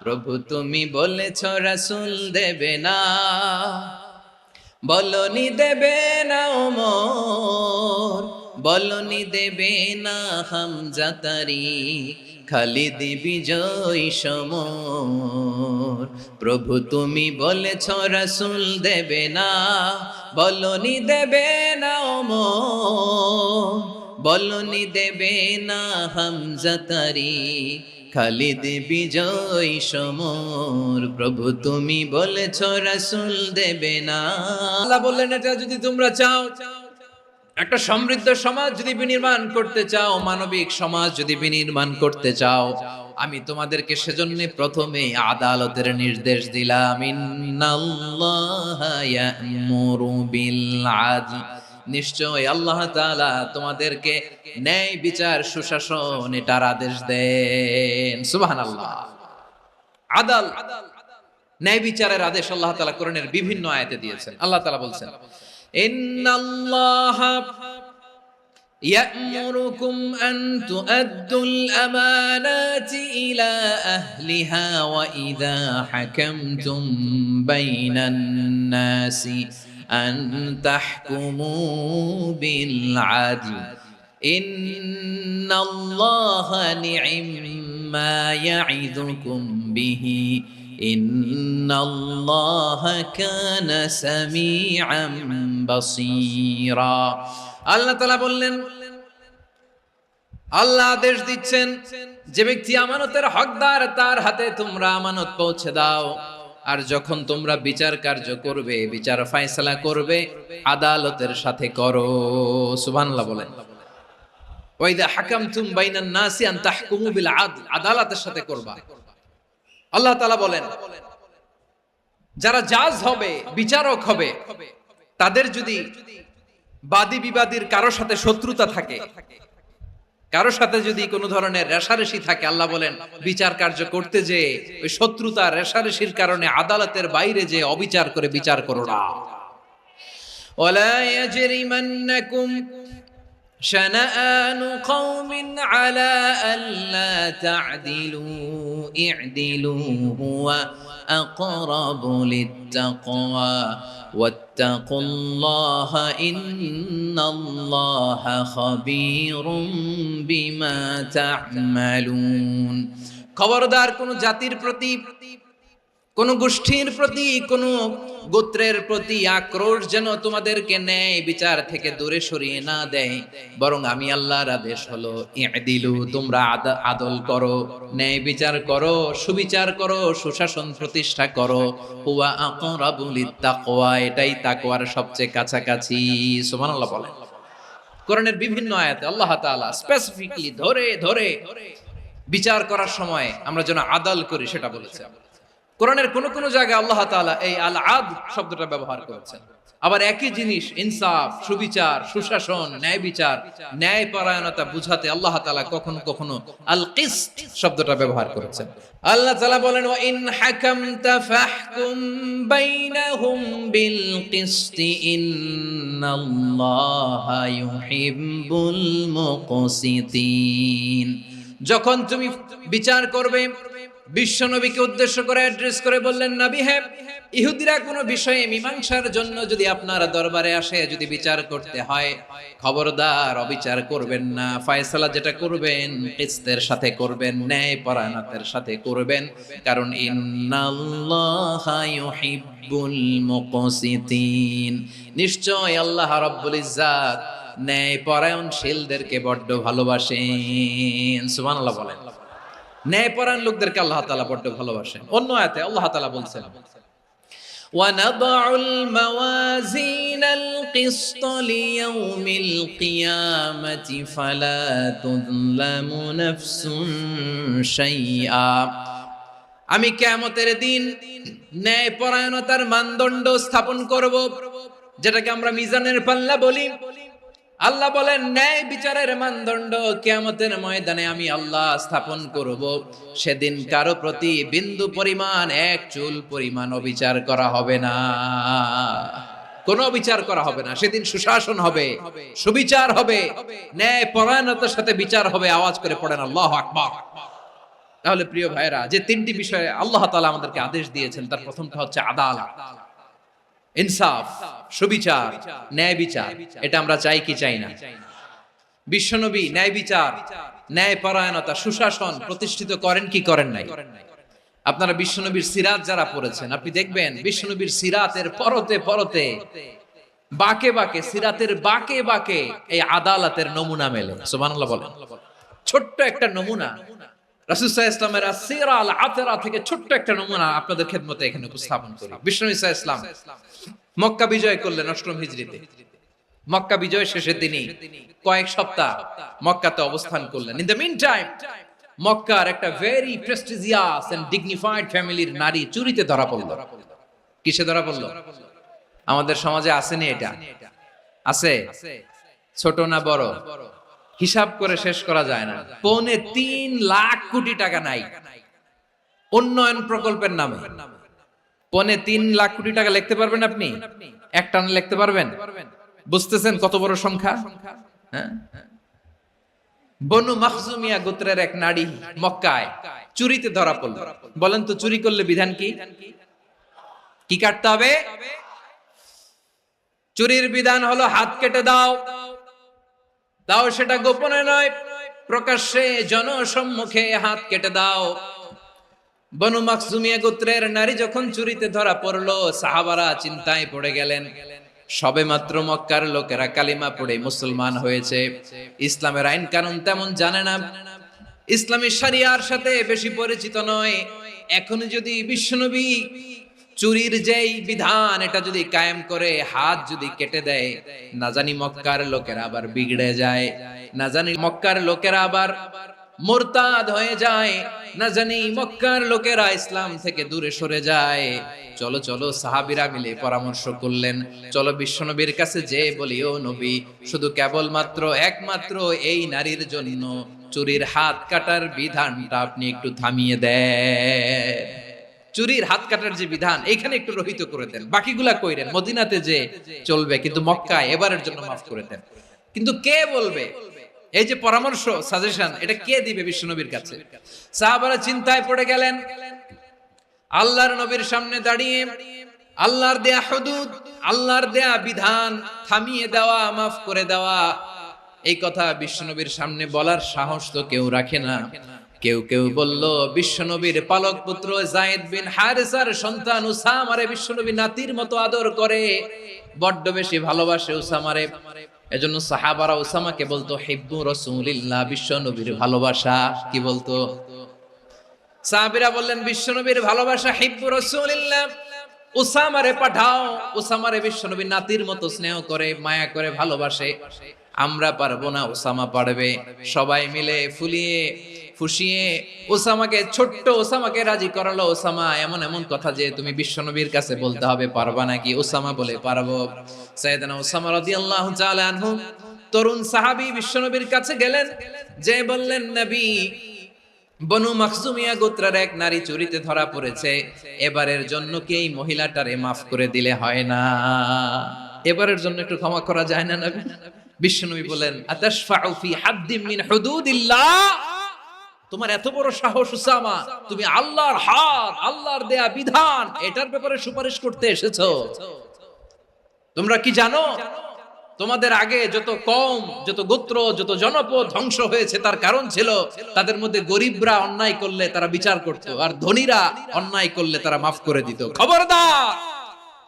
প্রভু তুমি বলেছ রাসূল দেবে না, বলনি দেবে না ওমর, বলনি দেবে না হামজা তারি, খালিদ বিজয় সমর। প্রভু তুমি বলেছ রাসূল দেবে না, বলনি দেবে না ওমর, বলনি দেবে না হামজা তারি, খালিদ বিজয় সমর। প্রভু তুমি বলেছ রাসূল দেবে না। আল্লাহ বললেন, এটা যদি তোমরা চাও, একটা সমৃদ্ধ সমাজ যদি বিনির্মাণ করতে চাও, মানবিক সমাজ যদি বিনির্মাণ করতে চাও, আমি তোমাদেরকে সেজন্য প্রথমে আদালতের নির্দেশ দিলাম। ইন্নাল্লাহা ইয়া'মুরু বিল আদল, নিশ্চয় আল্লাহ তাআলা তোমাদেরকে ন্যায় বিচার সুশাসন এটার আদেশ দেন। সুবহানাল্লাহ। আদাল, ন্যায় বিচারের আদেশ আল্লাহ তাআলা কোরআনের বিভিন্ন আয়াতে দিয়েছেন। আল্লাহ তাআলা বলছেন, ইন্নাল্লাহা ইয়া'মুরুকুম আন তুআদ্দুল আমানাতি ইলা আহলিহা ওয়া ইযা হাকামতুম বাইনান নাসি আন তাহকুমু বিল আদল ইন্নাল্লাহা নি'ম্মা ইয়া'iদুকুম বিহি ইন্নাল্লাহা কানা সামিআম বাসীরা। আল্লাহ তাআলা বললেন, আল্লাহ আদেশ দিচ্ছেন, যে ব্যক্তি আমানতের হকদার তার হাতে তোমরা আমানত পৌঁছে দাও। আর যখন তোমরা বিচার কার্য করবে, বিচার ফয়সালা করবে, আদালতের সাথে করো। সুবহানাল্লাহ বলেন। ওয়া ইযা হাকামতুম বাইনান নাসি আন তাহকুমু বিল আদল, আদালতের সাথে করবা। আল্লাহ তাআলা বলেন, যারা জাজ হবে, বিচারক হবে, তাদের যদি বাদী বিবাদীর কারো সাথে শত্রুতা থাকে, কারো সাথে যদি কোনো ধরনের রেষারেষি থাকে, আল্লাহ বলেন বিচার কার্য করতে যে ওই শত্রুতা রেষারেষির কারণে আদালতের বাইরে যে অবিচার করে বিচার করো না। ওয়ালা ইয়াজরিমান্নাকুম শানাআনু কওমিন আলা আল্লা তা'দিলু ই'দিলু হুয়া আকরাবু লিত্তাকওয়া ওয়াত্তাকুল্লাহা ইন্নাল্লাহা খাবীরুম বিমা তা'মালুন। খবরদার কোন জাতির প্রতি, কোন গোষ্ঠীর প্রতি, কোন গোত্রের প্রতি আক্রোশ যেন তোমাদেরকে ন্যায় বিচার থেকে দূরে সরিয়ে না দেয়, বরং আমি আল্লাহর আদেশ হলো ই'দিলু, তোমরা আদল করো, ন্যায় বিচার করো, সুবিচার করো, সুশাসন প্রতিষ্ঠা করো। হুয়া আকরাবু লিত্তাকওয়া, এটাই তাকওয়ার সবচেয়ে কাছাকাছি। সুবহানাল্লাহ বলেন। কোরআনের বিভিন্ন আয়াতে আল্লাহ তাআলা স্পেসিফিকলি ধরে ধরে বিচার করার সময় আমরা যেন আদল করি সেটা বলেছেন। কোরআনের কোন কোন জায়গায় আল্লাহ তাআলা এই আল আদল শব্দটা ব্যবহার করেছেন। আবার একই জিনিস ইনসাফ, সুবিচার, সুশাসন, ন্যায় বিচার, ন্যায় পরায়ণতা বুঝাতে আল্লাহ তাআলা কখনো কখনো আল কিসত শব্দটা ব্যবহার করেছেন। আল্লাহ তাআলা বলেন, ওয়া ইন হাকামতা ফাহকুম বাইনাহুম বিল কিসতি ইন্নাল্লাহা ইউহিব্বুল মুকসিতিন। যখন তুমি বিচার করবে, বিশ্বনবীকে উদ্দেশ্য করে অ্যাড্রেস করে বললেন, নবী হে, ইহুদিরা কোনো বিষয়ে মীমাংসার জন্য যদি আপনার দরবারে আসে, যদি বিচার করতে হয়, খবরদার অবিচার করবেন না। ফয়সালা যেটা করবেন কিসতের সাথে করবেন, ন্যায় পরায়ণতার সাথে করবেন, কারণ ইন্নাল্লাহা ইউহিব্বুল মুকসিতিন, নিশ্চয় আল্লাহ রাব্বুল ইজ্জাত ন্যায় পরায়ণশীলদেরকে বড্ড ভালোবাসেন। সুবহানাল্লাহ বলেন। ন্যায়পরায়ণ লোকদেরকে আল্লাহ তাআলা বড্ড ভালোবাসেন। অন্য আয়াতে আল্লাহ তাআলা বলছেন, ওয়ানাদউল মাওয়াজিনাল কিসত লিয়াউমিল কিয়ামাতি ফালা তুযলামু নাফসুন শাইআ। আমি কিয়ামতের দিন ন্যায়পরায়ণতার মানদণ্ড স্থাপন করব, যেটাকে আমরা মিজানের পাল্লা বলি। আল্লাহ বলেন, ন্যায় বিচারের মানদণ্ড কিয়ামতের ময়দানে আমি আল্লাহ স্থাপন করব। সেদিন কারো প্রতি বিন্দু পরিমাণ, এক চুল পরিমাণ অবিচার করা হবে না, কোনো বিচার করা হবে না। সেদিন সুশাসন হবে, সুবিচার হবে, ন্যায় পরায়ণতার সাথে বিচার হবে। আওয়াজ করে পড়েন আল্লাহু আকবার। তাহলে প্রিয় ভাইরা, যে তিনটি বিষয়ে আল্লাহ তাআলা আমাদেরকে আদেশ দিয়েছেন, তার প্রথমটা হচ্ছে আদালত, ইনসাফ, সুবিচার, ন্যায় বিচার। এটা আমরা চাই কি চাই না? বিশ্বনবী ন্যায় বিচার, ন্যায় পরায়ণতা, সুশাসন প্রতিষ্ঠিত করেন কি করেন নাই? আপনারা বিশ্বনবীর সিরাত যারা পড়েছেন, আপনি দেখবেন বিশ্বনবীর সিরাতের পরতে পরতে, বাকে বাকে, সিরাতের বাকে বাকে এই আদালতের নমুনা মেলে। সুবহানাল্লাহ বলেন। ছোট্ট একটা নমুনা রাসূল সাল্লাল্লাহু আলাইহি ওয়াসাল্লামের আসিরা আল আতরা থেকে ছোট্ট একটা নমুনা আপনাদের খেদমতে এখানে উপস্থাপন করি। বিশ্বনবী সাল্লাল্লাহু আলাইহি ওয়াসাল্লাম মক্কা বিজয় করলেন ৮ম হিজরিতে। মক্কা বিজয় শেষের দিনই কয়েক সপ্তাহ মক্কাতে অবস্থান করলেন। ইন দ্য মিন টাইম মক্কার একটা ভেরি প্রেস্টিজিয়াস এন্ড ডিগনিফাইড ফ্যামিলির নারী চুরিতে ধরা পড়ল। কিসে ধরা পড়ল? আমাদের সমাজে আসেনি এটা? আছে? ছোট না বড়? হিসাব করে শেষ করা যায় না। ৩.৫ লাখ কোটি টাকা নাই উন্নয়ন প্রকল্পের নামে। ৩.৫ লাখ কোটি টাকা লিখতে পারবেন আপনি? একটানা লিখতে পারবেন? বুঝতেছেন কত বড় সংখ্যা? হ্যাঁ, বনু মাখজুমিয়া গোত্রের এক নারী মক্কায় চুরিতে ধরা পড়ল। বলেন তো চুরি করলে বিধান কি? কি কাটতে হবে? চুরির বিধান হলো হাত কেটে দাও। দাও সেটা গোপনে নয়, প্রকাশ্যে জনসম্মুখে হাত কেটে দাও। বনু মাখজুমিয়া গোত্রের নারী যখন চুরিতে ধরা পড়লো, সাহাবারা চিন্তায় পড়ে গেলেন। সবে মাত্র মক্কার লোকেরা কালিমা পড়ে মুসলমান হয়েছে, ইসলামের আইন কানুন তেমন জানে না, ইসলামী শরিয়ার সাথে বেশি পরিচিত নয়। এখন যদি বিশ্বনবী চুরির যেই বিধান এটা যদি কায়েম করে হাত যদি কেটে দেয়, না জানি মক্কার লোকেরা আবার বিগড়ে যায়, না জানি মক্কার লোকেরা আবার মুরতাদ হয়ে যায়, না জানি মক্কার লোকেরা ইসলাম থেকে দূরে সরে যায়। চলো চলো, সাহাবীরা মিলে পরামর্শ করলেন, চলো বিশ্বনবীর কাছে যে বলি, ও নবী, শুধু কেবলমাত্র একমাত্র এই নারীর জন্য চুরির হাত কাটার বিধানটা আপনি একটু থামিয়ে দেন। চুরির হাত কাটার যে বিধান এখানে একটু রহিত করে দেন, বাকিগুলা কইরেন মদিনাতে যে চলবে, কিন্তু মক্কায় এবারের জন্য মাফ করে দেন। কিন্তু কে বলবে? এই যে পরামর্শ, সাজেশন, এটা কে দিবে বিশ্বনবীর কাছে? সাহাবারা চিন্তায় পড়ে গেলেন। আল্লাহর নবীর সামনে দাঁড়িয়ে আল্লাহর দেয়া হুদুদ, আল্লাহর দেয়া বিধান থামিয়ে দেওয়া, মাফ করে দেওয়া, এই কথা বিশ্বনবীর সামনে বলার সাহস তো কেউ রাখে না। কেউ কেউ বলল, বিশ্বনবীর পালক পুত্র যায়েদ বিন হারেসার সন্তান উসামারে বিশ্বনবী নাতির মতো আদর করে, বড্ড বেশি ভালোবাসে উসামারে। এজন্য সাহাবারা উসামাকে বলতো হিব্বু রাসূলিল্লাহ, বিশ্বনবীর ভালোবাসা। কি বলতো? সাহাবীরা বললেন, বিশ্বনবীর ভালোবাসা হিব্বু রাসূলিল্লাহ, উসামারে পাঠাও। উসামারে বিশ্বনবী নাতির মতো স্নেহ করে, মায়া করে, ভালোবাসে। আমরা পারবো না, উসামা পারবে। সবাই মিলে ফুলিয়ে ফুসিয়ে ওসামাকে, ছোট্ট ওসামাকে রাজি করালো। ওসামা এমন এমন কথা যে তুমি বিশ্বনবীর কাছে বলতে হবে, পারবা নাকি? ওসামা বলে, পারবো। সাইয়েদনা ওসামা রাদিয়াল্লাহু তাআলা আনহু তরুণ সাহাবী বিশ্বনবীর কাছে গেলেন, যে বললেন, নবী, বনু মাখজুমিয়া গোত্রের এক নারী চুরিতে ধরা পড়েছে, এবারের জন্য কি এই মহিলাটারে মাফ করে দিলে হয় না? এবারের জন্য একটু ক্ষমা করা যায় না নবী? বিশ্বনবী বলেন, আতাশফাউ ফি হাদ্দিম মিন হুদুদিল্লাহ, তোমার এত বড় সাহস উসামা, তুমি আল্লাহর হাত, আল্লাহর দেয়া বিধান, এটার ব্যাপারে সুপারিশ করতে এসেছো? তোমরা কি জানো তোমাদের আগে যত কওম, যত গোত্র, যত জনপদ ধ্বংস হয়েছে তার কারণ ছিল তাদের মধ্যে গরিবরা অন্যায় করলে তারা বিচার করত, আর ধনীরা অন্যায় করলে তারা মাফ করে দিত। খবরদার!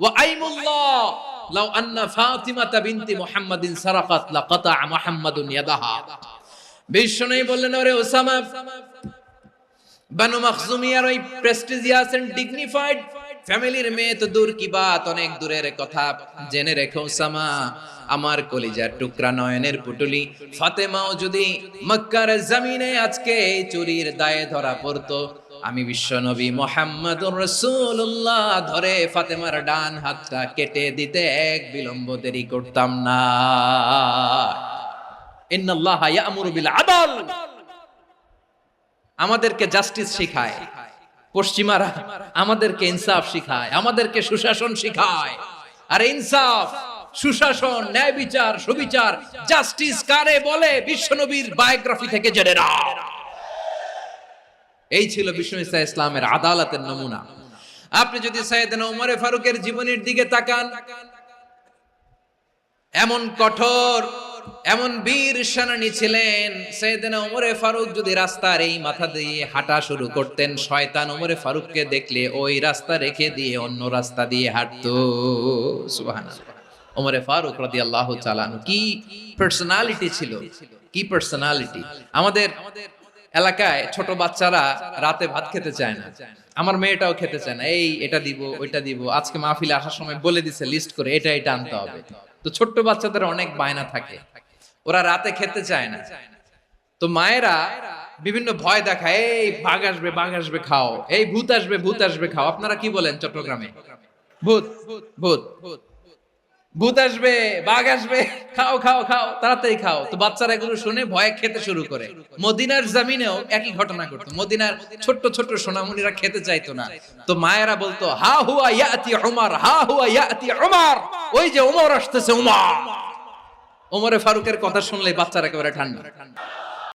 ওয়া আইমুল্লাহ লাউ আন্না ফাতিমাতা বিনতি মুহাম্মাদিন সারাকাত লাকাতা মুহাম্মাদুন ইয়াদাহা। বিশ্বনবী বললেন, ওরে ওসামা, বানু মাখজুমিয়ার ওই প্রেস্টিজিয়াস এন্ড ডিগনিফাইড ফ্যামিলির মেয়ে তো দূর কি বাত, অনেক দূরের কথা। জেনে রেখো ওসামা, আমার কলিজার টুকরা, নয়নের পুটুলি ফাতেমাও যদি মক্কার জমিনে আজকে চুরির দায়ে ধরা পড়তো, আমি বিশ্বনবী মুহাম্মদুর রাসূলুল্লাহ ধরে ফাতেমার ডান হাতটা কেটে দিতে এক বিলম্ব দেরি করতাম না। ইন্নাল্লাহা ইয়া'মুরু বিল আদল, আমাদেরকে জাস্টিস শিখায়। পশ্চিমারা আমাদেরকে ইনসাফ শিখায়, আমাদেরকে সুশাসন শিখায়। আর ইনসাফ, সুশাসন, ন্যায় বিচার, সুবিচার, জাস্টিস কারে বলে বিশ্বনবীর বায়োগ্রাফি থেকে জেনে নাও। এই ছিল বিষ্ণু ইসা ইসলামের আদালতের নমুনা। আপনি যদি সাইয়েদনা ওমরে ফারুকের জীবনের দিকে তাকান, এমন কঠোর, এমন বীর সেনানী ছিলেন। সাইয়েদনা ওমরে ফারুক যদি রাস্তার এই মাথা দিয়ে হাঁটা শুরু করতেন, শয়তান ওমরে ফারুককে দেখলে ওই রাস্তা রেখে দিয়ে অন্য রাস্তা দিয়ে হাঁটতো। সুবহানাল্লাহ। ওমরে ফারুক রাদিয়াল্লাহু তাআলা আনহু কি পার্সোনালিটি ছিল, কি পার্সোনালিটি। আমাদের এলাকায় ছোট বাচ্চারা রাতে ভাত খেতে চায় না, আমার মেয়েটাও খেতে চায় না। এই এটা দিব ওইটা দিব, আজকে মাহফিলে আসার সময় বলে দিছে লিস্ট করে এটা এটা আনতে হবে। তো ছোট্ট বাচ্চাদের অনেক বায়না থাকে, ওরা রাতে খেতে চায় না। তো মায়েরা বিভিন্ন ভয় দেখায়, এই বাঘ আসবে খাও, এই ভূত আসবে খাও। আপনারা কি বলেন চট্টগ্রামে? ভূত ভূত ভূত আসবে, বাঘ আসবে, খাও খাও খাও, তাড়াতাড়ি খাও। তো বাচ্চারা এগুলো শুনে ভয়ে খেতে শুরু করে। মদিনার জমিনেও একই ঘটনা ঘটতো। মদিনার ছোট্ট ছোট্ট সোনামণিরা খেতে চাইতো না। তো মায়েরা বলতো, হা হুয়া ইয়াতি উমর, হা হুয়া ইয়াতি উমর, ওই যে ওমর আসতেছে, ওমর। ওমরে ফারুকের কথা শুনলে বাচ্চারা একেবারে ঠান্ডা।